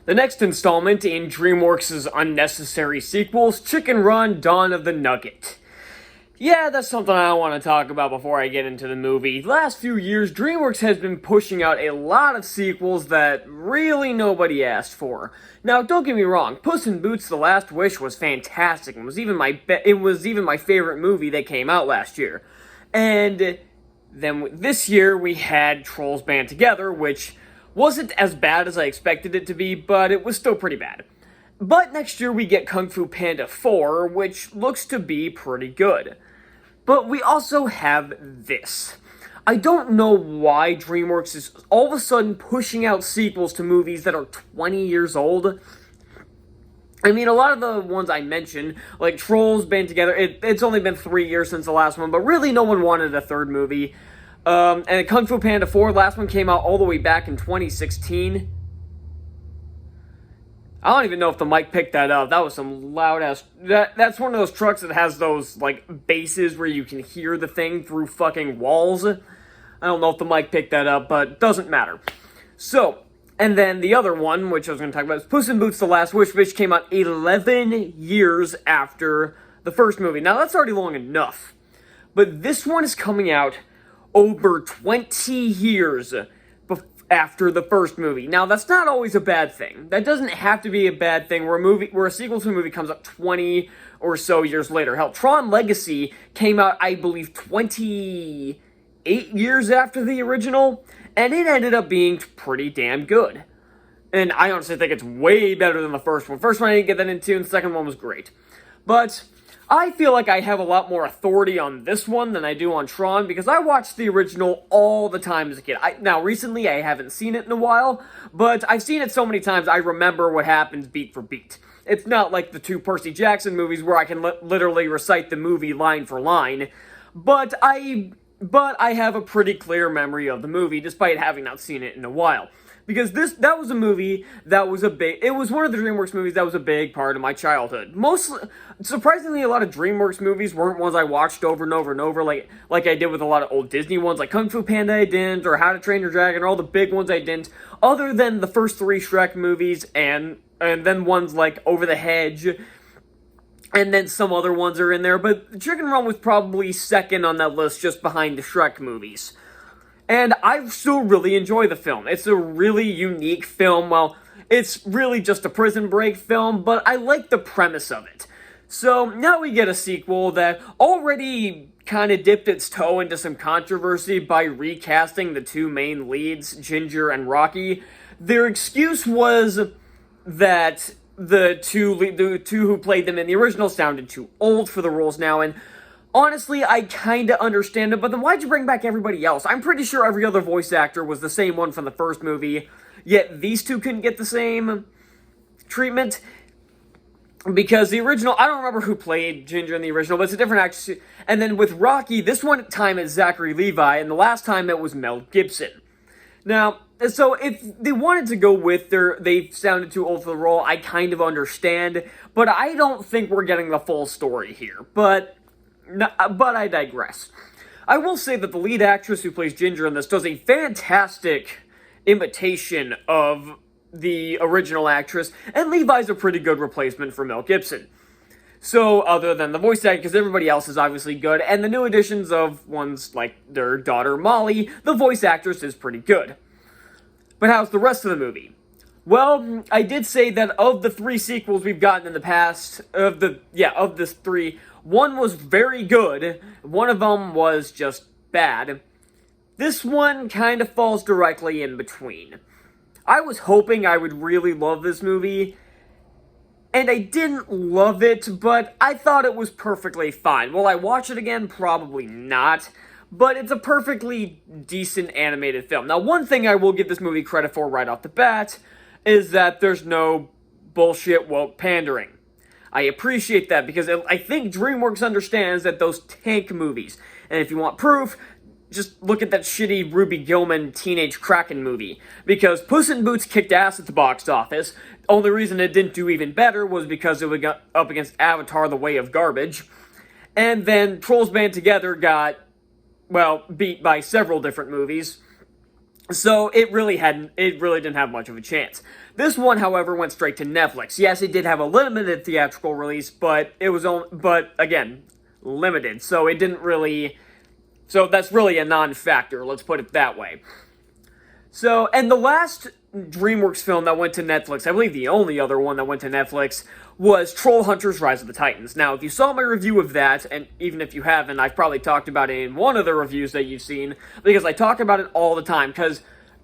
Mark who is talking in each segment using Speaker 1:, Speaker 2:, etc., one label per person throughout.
Speaker 1: The next installment in Dreamworks' unnecessary sequels, Chicken Run: Dawn of the Nugget. Yeah, that's something I want to talk about before I get into the movie. The last few years, Dreamworks has been pushing out a lot of sequels that really nobody asked for. Now, don't get me wrong, Puss in Boots: The Last Wish was fantastic, and was even my favorite movie that came out last year. And then this year we had Trolls Band Together, which wasn't as bad as I expected it to be, but it was still pretty bad. But next year we get Kung Fu Panda 4, which looks to be pretty good. But we also have this. I don't know why DreamWorks is all of a sudden pushing out sequels to movies that are 20 years old. I mean, a lot of the ones I mentioned, like Trolls Band Together, it's only been 3 years since the last one, but really no one wanted a third movie. And Kung Fu Panda 4, last one came out all the way back in 2016. I don't even know if the mic picked that up. That was some loud-ass... That's one of those trucks that has those, like, bases where you can hear the thing through fucking walls. I don't know if the mic picked that up, but it doesn't matter. So, and then the other one, which I was going to talk about, is Puss in Boots: The Last Wish, which came out 11 years after the first movie. Now, that's already long enough. But this one is coming out over 20 years after the first movie. Now, that's not always a bad thing. That doesn't have to be a bad thing where a sequel to a movie comes out 20 or so years later. Hell, Tron Legacy came out, I believe, 28 years after the original, and it ended up being pretty damn good. And I honestly think it's way better than the first one. First one I didn't get that into, and the second one was great. But I feel like I have a lot more authority on this one than I do on Tron, because I watched the original all the time as a kid. Now, recently, I haven't seen it in a while, but I've seen it so many times, I remember what happens beat for beat. It's not like the two Percy Jackson movies where I can literally recite the movie line for line, but I have a pretty clear memory of the movie, despite having not seen it in a while. Because that was a movie that was it was one of the DreamWorks movies that was a big part of my childhood. Surprisingly, a lot of DreamWorks movies weren't ones I watched over and over and over, like I did with a lot of old Disney ones, like Kung Fu Panda I didn't, or How to Train Your Dragon, or all the big ones I didn't, other than the first 3 Shrek movies, and then ones like Over the Hedge, and then some other ones are in there, but Chicken Run was probably second on that list, just behind the Shrek movies. And I still really enjoy the film. It's a really unique film. Well, it's really just a prison break film, but I like the premise of it. So now we get a sequel that already kind of dipped its toe into some controversy by recasting the two main leads, Ginger and Rocky. Their excuse was that the two who played them in the original sounded too old for the roles now, and honestly, I kinda understand it, but then why'd you bring back everybody else? I'm pretty sure every other voice actor was the same one from the first movie, yet these two couldn't get the same treatment. Because the original, I don't remember who played Ginger in the original, but it's a different actor. And then with Rocky, this one time it's Zachary Levi, and the last time it was Mel Gibson. Now, so if they wanted to go with they sounded too old for the role, I kind of understand, but I don't think we're getting the full story here. But I digress. I will say that the lead actress who plays Ginger in this does a fantastic imitation of the original actress, and Levi's a pretty good replacement for Mel Gibson. So, other than the voice acting, because everybody else is obviously good, and the new additions of ones like their daughter Molly, the voice actress is pretty good. But how's the rest of the movie? Well, I did say that of the 3 sequels we've gotten in the past, of the 3, one was very good, one of them was just bad. This one kind of falls directly in between. I was hoping I would really love this movie, and I didn't love it, but I thought it was perfectly fine. Will I watch it again? Probably not, but it's a perfectly decent animated film. Now, one thing I will give this movie credit for right off the bat is that there's no bullshit woke pandering. I appreciate that, because I think DreamWorks understands that those tank movies, and if you want proof, just look at that shitty Ruby Gillman Teenage Kraken movie, because Puss in Boots kicked ass at the box office. The only reason it didn't do even better was because it got up against Avatar: The Way of Garbage, and then Trolls Band Together got, well, beat by several different movies, So it really didn't have much of a chance. This one, however, went straight to Netflix. Yes, it did have a limited theatrical release, but but again, limited. So it didn't really, so that's really a non-factor, let's put it that way. So, and the last DreamWorks film that went to Netflix, I believe the only other one that went to Netflix, was Troll Hunters Rise of the Titans. Now, if you saw my review of that, and even if you haven't, I've probably talked about it in one of the reviews that you've seen, because I talk about it all the time,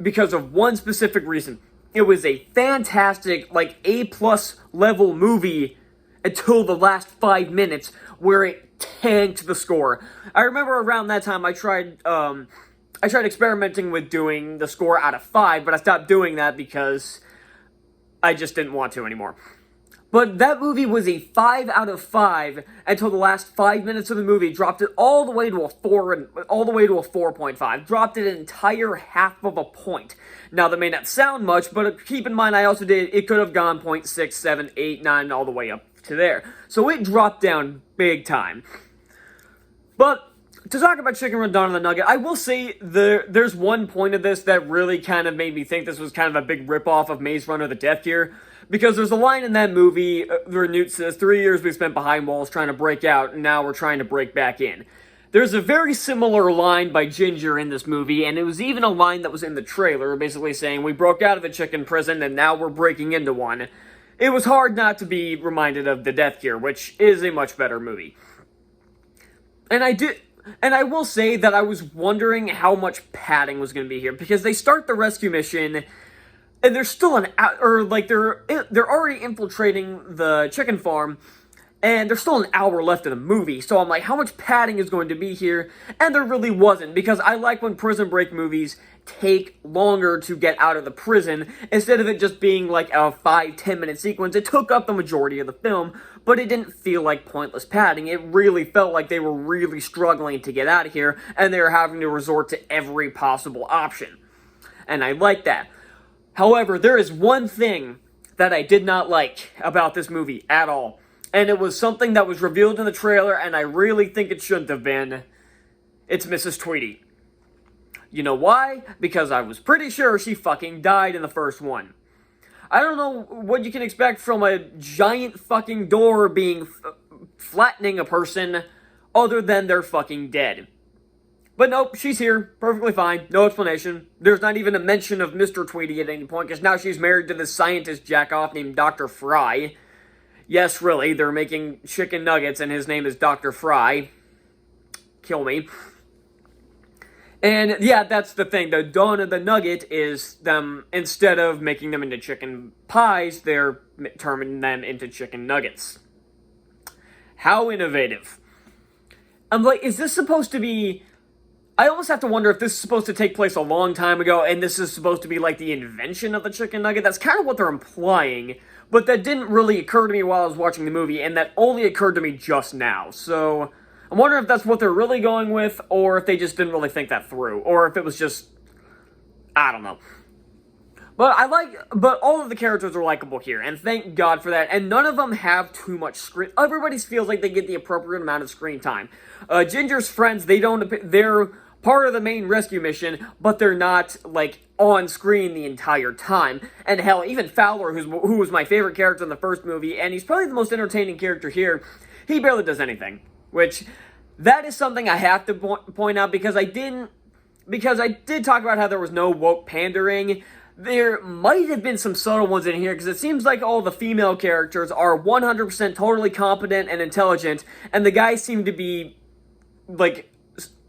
Speaker 1: because of one specific reason. It was a fantastic, like, A-plus level movie until the last 5 minutes, where it tanked the score. I remember around that time I tried experimenting with doing the score out of 5, but I stopped doing that because I just didn't want to anymore. But that movie was a 5 out of 5 until the last 5 minutes of the movie, dropped it all the way to a 4.5, dropped it an entire half of a point. Now, that may not sound much, but keep in mind it could have gone 0.6, 7, 8, 9, all the way up to there. So it dropped down big time. But to talk about Chicken Run Dawn of the Nugget, I will say there's one point of this that really kind of made me think this was kind of a big ripoff of Maze Runner: The Death Cure. Because there's a line in that movie where Newt says, 3 years we spent behind walls trying to break out, and now we're trying to break back in. There's a very similar line by Ginger in this movie, and it was even a line that was in the trailer, basically saying, we broke out of a chicken prison, and now we're breaking into one. It was hard not to be reminded of The Death Cure, which is a much better movie. And I will say that I was wondering how much padding was going to be here, because they start the rescue mission, and they're still they're already infiltrating the chicken farm, and there's still an hour left of the movie, so I'm like, how much padding is going to be here? And there really wasn't, because I like when Prison Break movies take longer to get out of the prison, instead of it just being like a 5-10 minute sequence. It took up the majority of the film, but it didn't feel like pointless padding. It really felt like they were really struggling to get out of here, and they were having to resort to every possible option. And I like that. However, there is one thing that I did not like about this movie at all. And it was something that was revealed in the trailer, and I really think it shouldn't have been. It's Mrs. Tweedy. You know why? Because I was pretty sure she fucking died in the first one. I don't know what you can expect from a giant fucking door being flattening a person other than they're fucking dead. But nope, she's here, perfectly fine, no explanation. There's not even a mention of Mr. Tweedy at any point, because now she's married to this scientist jack-off named Dr. Fry. Yes, really, they're making chicken nuggets, and his name is Dr. Fry. Kill me. And yeah, that's the thing. The Dawn of the Nugget is them, instead of making them into chicken pies, they're turning them into chicken nuggets. How innovative. I'm like, is this supposed to be... I almost have to wonder if this is supposed to take place a long time ago, and this is supposed to be like the invention of the chicken nugget. That's kind of what they're implying, but that didn't really occur to me while I was watching the movie, and that only occurred to me just now. So I'm wondering if that's what they're really going with, or if they just didn't really think that through, or if it was just... I don't know. But all of the characters are likable here, and thank God for that, and none of them have too much screen... Everybody feels like they get the appropriate amount of screen time. Ginger's friends, they're part of the main rescue mission, but they're not, like, on screen the entire time. And hell, even Fowler, who was my favorite character in the first movie, and he's probably the most entertaining character here, he barely does anything. Which, that is something I have to point out, because I did talk about how there was no woke pandering. There might have been some subtle ones in here, because it seems like all the female characters are 100% totally competent and intelligent, and the guys seem to be, like,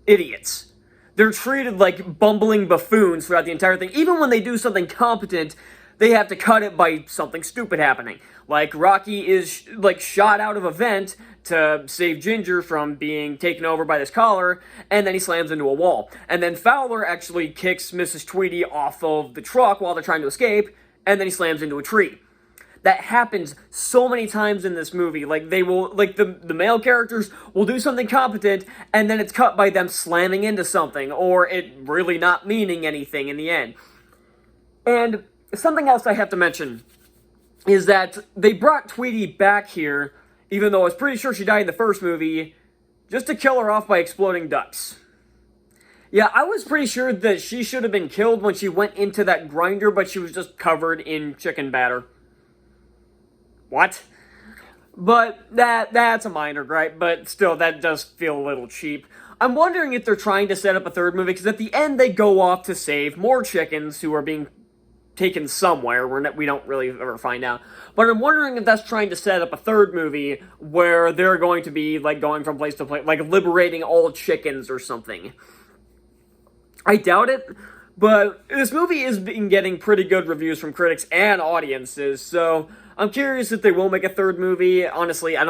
Speaker 1: idiots. They're treated like bumbling buffoons throughout the entire thing. Even when they do something competent, they have to cut it by something stupid happening. Like, Rocky is, like, shot out of a vent to save Ginger from being taken over by this collar, and then he slams into a wall. And then Fowler actually kicks Mrs. Tweedy off of the truck while they're trying to escape, and then he slams into a tree. That happens so many times in this movie. Like, they will, like, the male characters will do something competent, and then it's cut by them slamming into something, or it really not meaning anything in the end. And something else I have to mention is that they brought Tweety back here, even though I was pretty sure she died in the first movie, just to kill her off by exploding ducks. Yeah, I was pretty sure that she should have been killed when she went into that grinder, but she was just covered in chicken batter. What? But that's a minor gripe, but still, that does feel a little cheap. I'm wondering if they're trying to set up a third movie, because at the end they go off to save more chickens who are being taken somewhere. We don't really ever find out. But I'm wondering if that's trying to set up a third movie where they're going to be, like, going from place to place, like, liberating all chickens or something. I doubt it, but this movie is been getting pretty good reviews from critics and audiences, so I'm curious if they will make a third movie. Honestly, I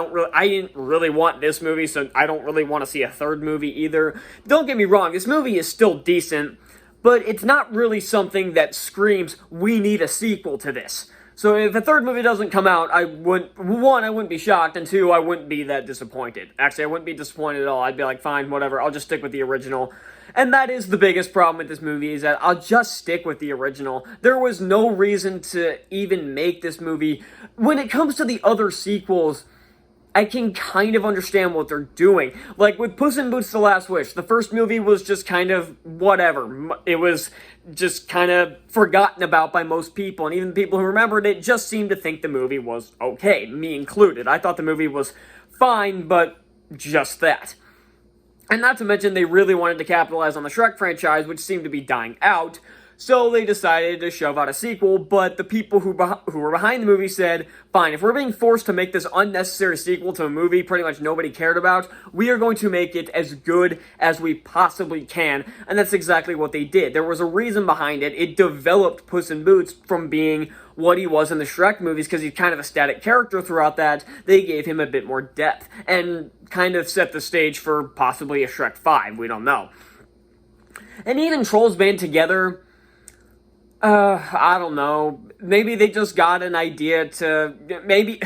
Speaker 1: didn't really want this movie, so I don't really want to see a third movie either. Don't get me wrong, this movie is still decent, but it's not really something that screams, we need a sequel to this. So if a third movie doesn't come out, I wouldn't be shocked, and two, I wouldn't be that disappointed. Actually, I wouldn't be disappointed at all. I'd be like, fine, whatever, I'll just stick with the original. And that is the biggest problem with this movie, is that I'll just stick with the original. There was no reason to even make this movie. When it comes to the other sequels, I can kind of understand what they're doing. Like, with Puss in Boots: The Last Wish, the first movie was just kind of whatever. It was just kind of forgotten about by most people, and even the people who remembered it just seemed to think the movie was okay, me included. I thought the movie was fine, but just that. And not to mention, they really wanted to capitalize on the Shrek franchise, which seemed to be dying out, so they decided to shove out a sequel, but the people who were behind the movie said, fine, if we're being forced to make this unnecessary sequel to a movie pretty much nobody cared about, we are going to make it as good as we possibly can, and that's exactly what they did. There was a reason behind it. It developed Puss in Boots from being what he was in the Shrek movies, because he's kind of a static character throughout that. They gave him a bit more depth, and kind of set the stage for possibly a Shrek 5, we don't know. And even Trolls Band Together, I don't know. Maybe they just got an idea to, maybe,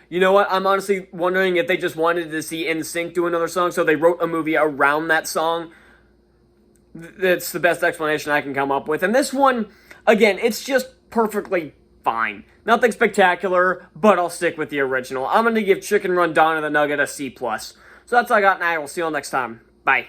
Speaker 1: you know what, I'm honestly wondering if they just wanted to see NSYNC do another song, so they wrote a movie around that song. That's the best explanation I can come up with. And this one, again, it's just perfectly fine. Nothing spectacular, but I'll stick with the original. I'm going to give Chicken Run Dawn of the Nugget a C+. So that's all I got, and I will see you all next time. Bye.